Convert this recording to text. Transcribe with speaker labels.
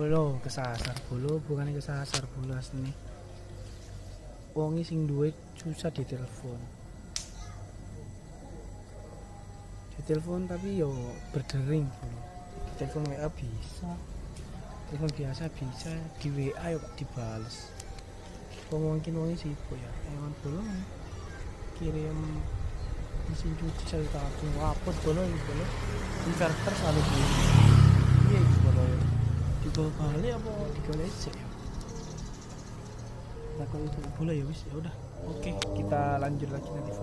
Speaker 1: Bolo kesasar bolo, bukannya kesasar bolo asline. Wongi sing duwe susah ditelepon. Ditelepon tapi yo berdering bolo. Ditelepon WA bisa. Telepon biasa bisa, di WA yo gak dibales. Mungkin wongi sibuk ya. Emang bolo kirim mesin cuci satu tabung wapot bolo inverter selalu bunyi. Iya bolo ya. Dibawa balik apa digolek sih ya? Nah kalau itu bola ya wis ya udah. Oke, kita lanjut lagi nanti.